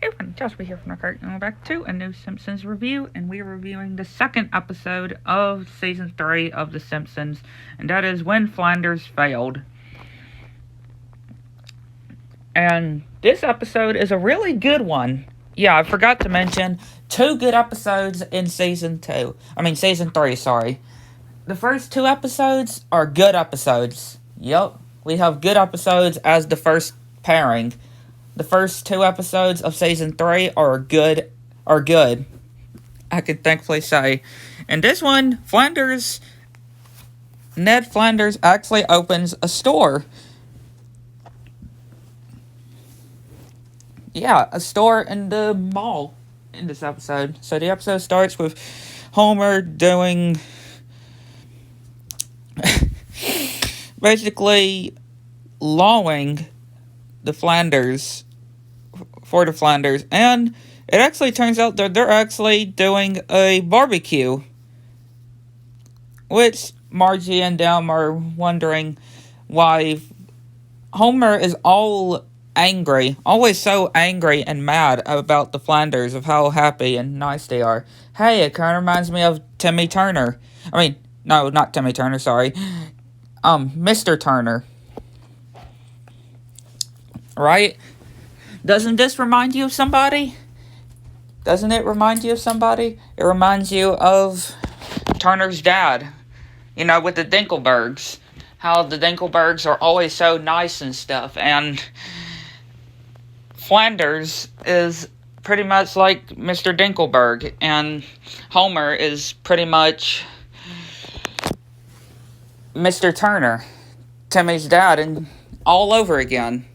everyone, Joshua here from Recart, and we're back to a new Simpsons review, and we're reviewing the second episode of Season 3 of The Simpsons, and that is When Flanders Failed. And this episode is a really good one. Yeah, I forgot to mention, 2 good episodes in Season 3, sorry. The first 2 episodes are good episodes. Yup, we have good episodes as the first pairing. The first 2 episodes of Season 3 are good, I can thankfully say. And this one, Ned Flanders actually opens a store. Yeah, a store in the mall in this episode. So the episode starts with Homer doing basically lawing the Flanders for the Flanders, and it actually turns out that they're actually doing a barbecue, which Margie and them are wondering why Homer is always so angry and mad about the Flanders, of how happy and nice they are. Hey, it kind of reminds me of Timmy Turner. No, not Timmy Turner, sorry. Mr. Turner. Right? Doesn't this remind you of somebody? Doesn't it remind you of somebody? It reminds you of Turner's dad. You know, with the Dinkelbergs. How the Dinkelbergs are always so nice and stuff. And Flanders is pretty much like Mr. Dinkelberg. And Homer is pretty much Mr. Turner. Timmy's dad, and all over again.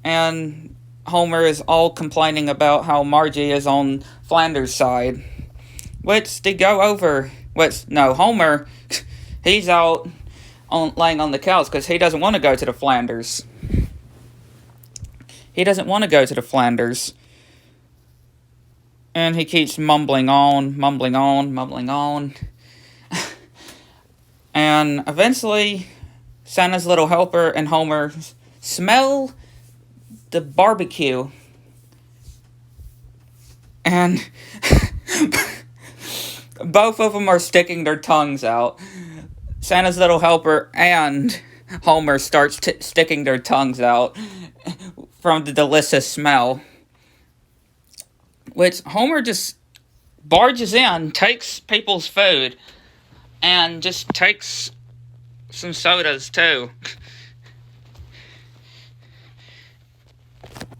And Homer is all complaining about how Margie is on Flanders' side. Which they go over. Homer, he's out laying on the couch because he doesn't want to go to the Flanders. He doesn't want to go to the Flanders. And he keeps mumbling on. And eventually, Santa's little helper and Homer smell the barbecue, and both of them are sticking their tongues out. Santa's little helper and Homer starts sticking their tongues out from the delicious smell, which Homer just barges in, takes people's food, and just takes some sodas too.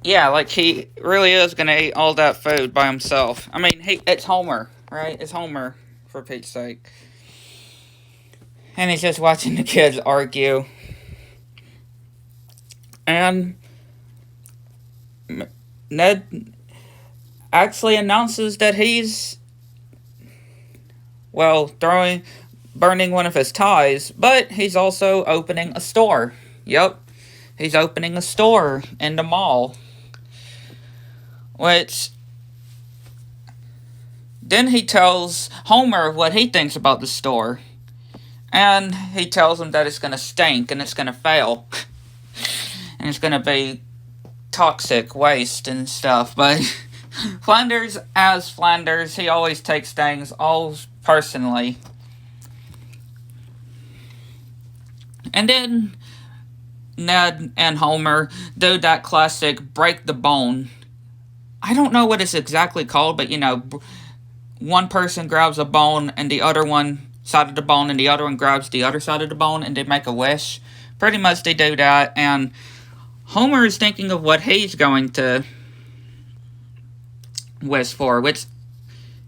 Yeah, like he really is gonna eat all that food by himself. It's Homer, right? It's Homer, for Pete's sake. And he's just watching the kids argue. And Ned actually announces that he's, burning one of his ties, but he's also opening a store. Yep, he's opening a store in the mall. Which, then he tells Homer what he thinks about the store. And he tells him that it's going to stink and it's going to fail. And it's going to be toxic waste and stuff. But Flanders, he always takes things all personally. And then Ned and Homer do that classic break the bone. I don't know what it's exactly called, but one person grabs a bone and the other one side of the bone, and the other one grabs the other side of the bone, and they make a wish. Pretty much they do that, and Homer is thinking of what he's going to wish for, which,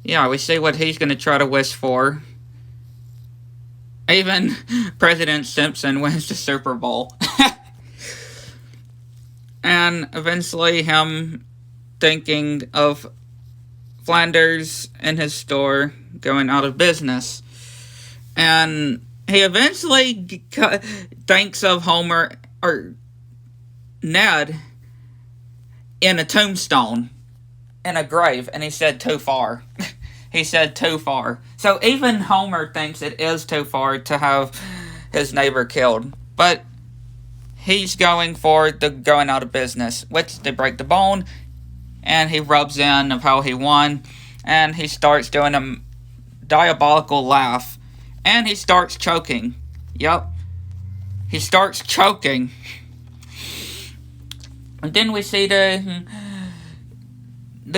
we see what he's going to try to wish for. Even President Simpson wins the Super Bowl. And eventually him thinking of Flanders and his store going out of business. And he eventually thinks of Homer, or Ned, in a tombstone, in a grave, and he said too far. He said too far. So even Homer thinks it is too far to have his neighbor killed. But he's going for the going out of business, which they break the bone, and he rubs in of how he won, and he starts doing a diabolical laugh, and he starts choking. Yep, he starts choking. And then we see the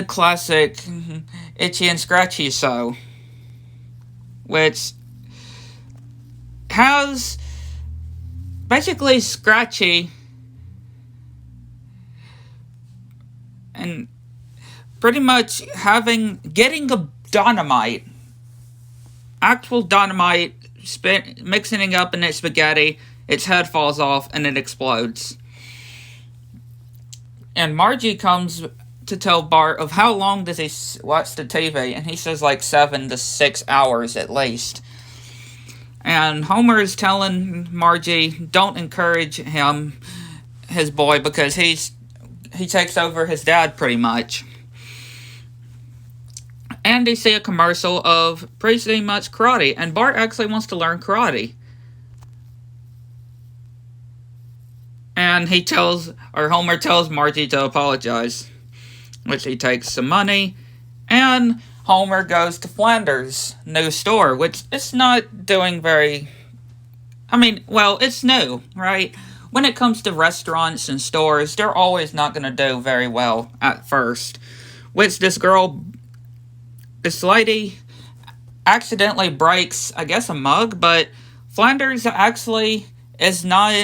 classic Itchy and Scratchy show, which has basically Scratchy and pretty much getting a dynamite, actual dynamite, mixing it up in its spaghetti, its head falls off and it explodes. And Margie comes to tell Bart of how long does he watch the TV, and he says like 7 to 6 hours at least. And Homer is telling Margie, don't encourage him, his boy, because he takes over his dad pretty much. And they see a commercial of pretty much karate, and Bart actually wants to learn karate. And Homer tells Margie to apologize, which he takes some money, and Homer goes to Flanders' new store, which it's not doing very... it's new, right? When it comes to restaurants and stores, they're always not going to do very well at first. Which this lady accidentally breaks, I guess, a mug, but Flanders actually is not,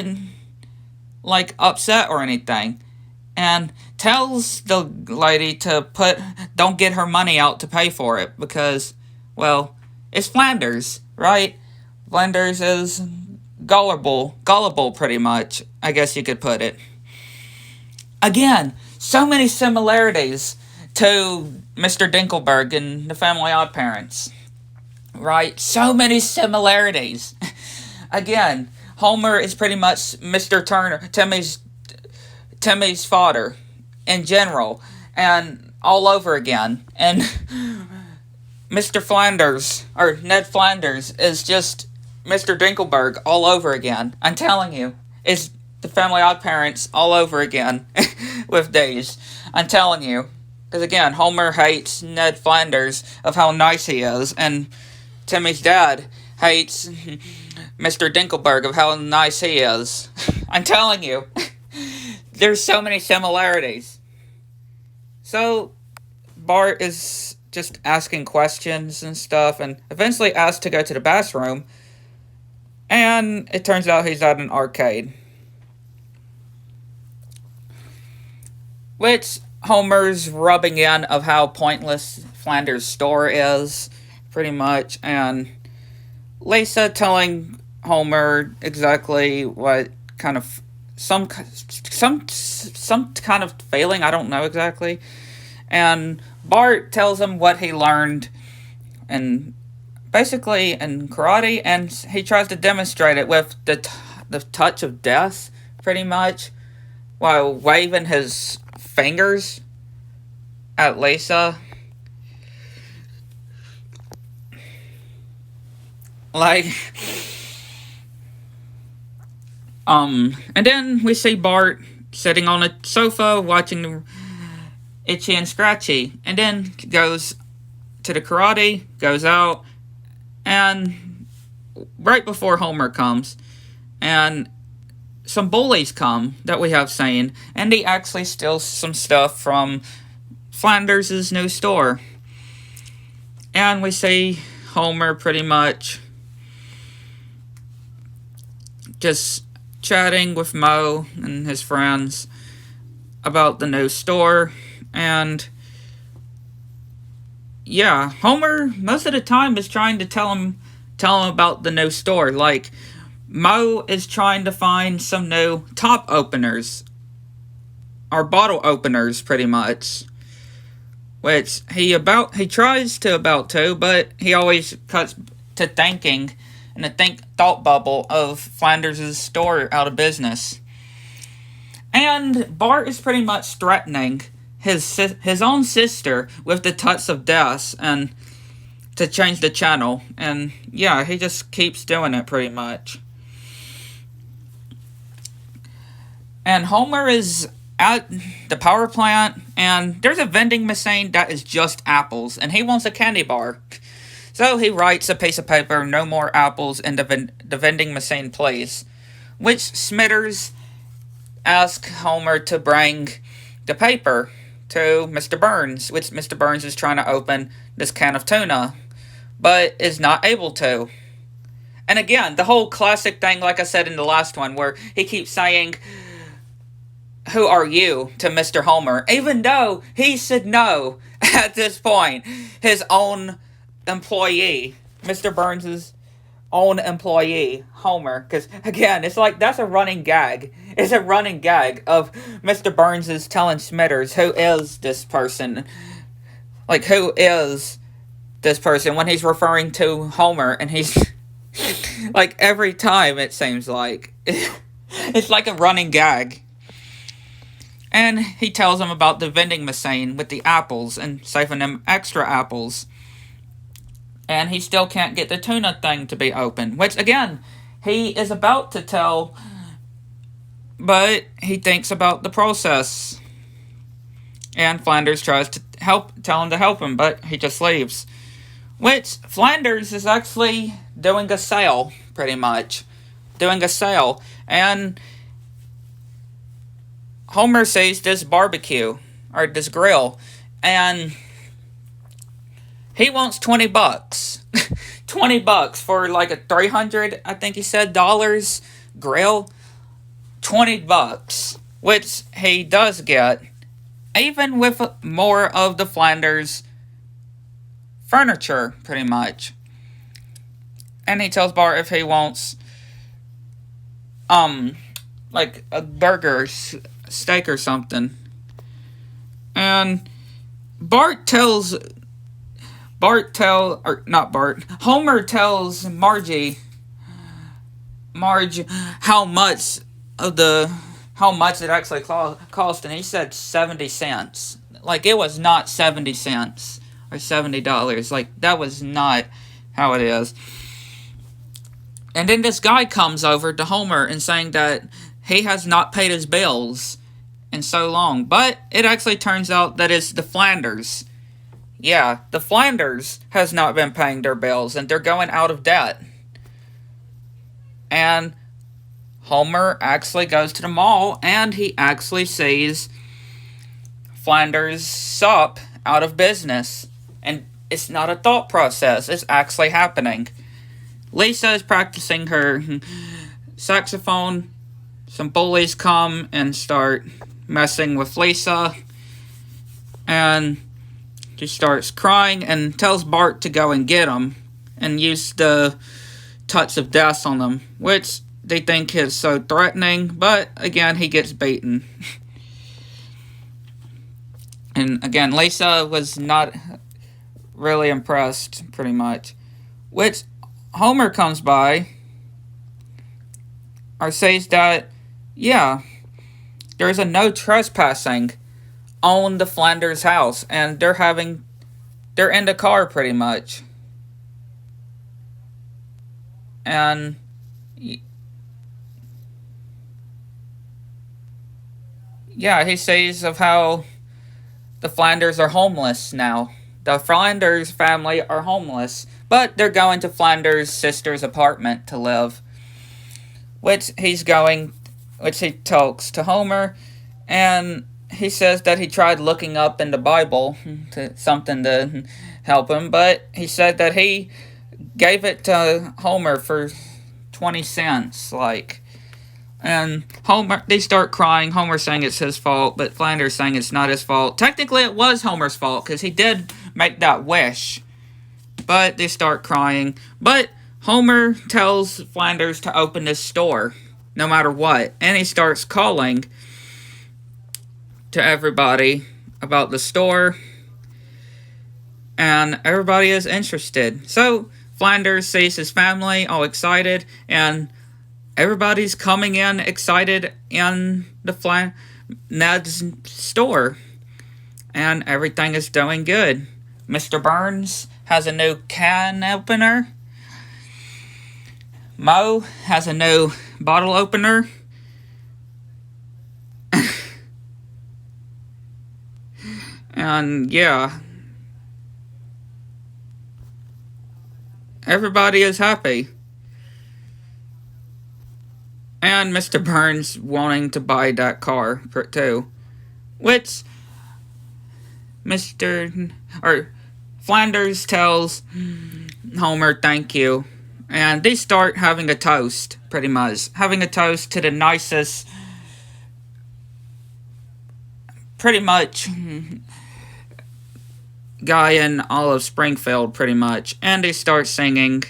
upset or anything. And tells the lady to don't get her money out to pay for it, because, well, it's Flanders, right? Flanders is gullible pretty much, I guess you could put it. Again, so many similarities to Mr. Dinkelberg and the Family Odd Parents, right? So many similarities. Again, Homer is pretty much Mr. Turner, Timmy's father in general, and all over again. And Mr. Flanders, or Ned Flanders, is just Mr. Dinkelberg all over again. I'm telling you, it's the Family Odd Parents all over again with days. I'm telling you. Because again, Homer hates Ned Flanders of how nice he is, and Timmy's dad hates Mr. Dinkelberg of how nice he is. I'm telling you. There's so many similarities. So, Bart is just asking questions and stuff, and eventually asked to go to the bathroom, and it turns out he's at an arcade. Which Homer's rubbing in of how pointless Flanders' store is, pretty much, and Lisa telling Homer exactly what kind of some kind of failing, I don't know exactly. And Bart tells him what he learned and basically in karate, and he tries to demonstrate it with the touch of death, pretty much, while waving his fingers at Lisa. And then we see Bart sitting on a sofa watching Itchy and Scratchy, and then goes to the karate, goes out, and right before Homer comes, and some bullies come that we have seen, and he actually steals some stuff from Flanders' new store. And we see Homer pretty much just chatting with Moe and his friends about the new store, and yeah, Homer most of the time is trying to tell him about the new store. Like, Moe is trying to find some new top openers, or bottle openers, pretty much, which he tries to, but he always cuts to thinking in the thought bubble of Flanders' store out of business. And Bart is pretty much threatening his own sister with the touch of death and to change the channel. And yeah, he just keeps doing it pretty much. And Homer is at the power plant, and there's a vending machine that is just apples, and he wants a candy bar. So he writes a piece of paper, "No more apples in the vending machine, please." Which Smithers asks Homer to bring the paper to Mr. Burns, which Mr. Burns is trying to open this can of tuna, but is not able to. And again, the whole classic thing, like I said in the last one, where he keeps saying, "Who are you?" to Mr. Homer, even though he should know at this point his own employee, Mr. Burns's own employee, Homer. Because again, it's like that's a running gag. It's a running gag of Mr. Burns is telling Smithers who is this person. Like, who is this person when he's referring to Homer, and he's like every time it seems like it's like a running gag. And he tells him about the vending machine with the apples and saving him extra apples. And he still can't get the tuna thing to be open, which again, he is about to tell, but he thinks about the process. And Flanders tries to tell him to help him, but he just leaves. Which Flanders is actually doing a sale, pretty much. Doing a sale. And Homer sees this barbecue, or this grill, and he wants $20. $20 for like a $300, I think he said, dollars grill. $20, which he does get, even with more of the Flanders furniture, pretty much. And he tells Bart if he wants, like a burger, steak or something. And Homer tells Marge how much it actually cost, and he said 70 cents. Like, it was not 70 cents or $70. Like, that was not how it is. And then this guy comes over to Homer and saying that he has not paid his bills in so long. But it actually turns out that it's the Flanders. Yeah, the Flanders has not been paying their bills, and they're going out of debt. And Homer actually goes to the mall, and he actually sees Flanders' shop out of business. And it's not a thought process, it's actually happening. Lisa is practicing her saxophone. Some bullies come and start messing with Lisa. And she starts crying and tells Bart to go and get him and use the touch of death on them, which they think is so threatening, but again, he gets beaten. And again, Lisa was not really impressed, pretty much. Which Homer comes by, or says that, yeah, there's a no trespassing on the Flanders house, and they're in the car pretty much. And yeah, he says of how the Flanders are homeless now. The Flanders family are homeless, but they're going to Flanders' sister's apartment to live. Which he talks to Homer, and he says that he tried looking up in the Bible to something to help him, but he said that he gave it to Homer for 20 cents, and Homer, they start crying. Homer saying it's his fault, but Flanders saying it's not his fault. Technically, it was Homer's fault, because he did make that wish, but they start crying. But Homer tells Flanders to open this store, no matter what, and he starts calling to everybody about the store, and everybody is interested. So Flanders sees his family all excited, and everybody's coming in excited in the Ned's store, and everything is doing good. Mr. Burns has a new can opener. Mo has a new bottle opener. And yeah, everybody is happy. And Mr. Burns wanting to buy that car too. Which Mr. or Flanders tells Homer thank you. And they start having a toast, pretty much. Having a toast to the nicest, pretty much, guy in all of Springfield, pretty much. And they start singing.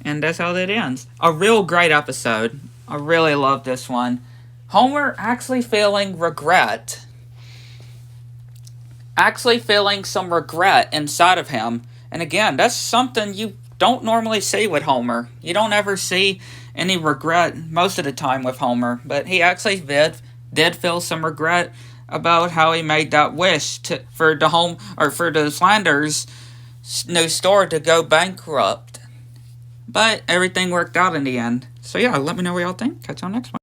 And that's how that ends. A real great episode. I really love this one. Homer actually feeling regret. Actually feeling some regret inside of him. And again, that's something you don't normally see with Homer. You don't ever see any regret most of the time with Homer. But he actually did feel some regret about how he made that wish for the Flanders new store to go bankrupt. But everything worked out in the end. So yeah, let me know what y'all think. Catch y'all next one.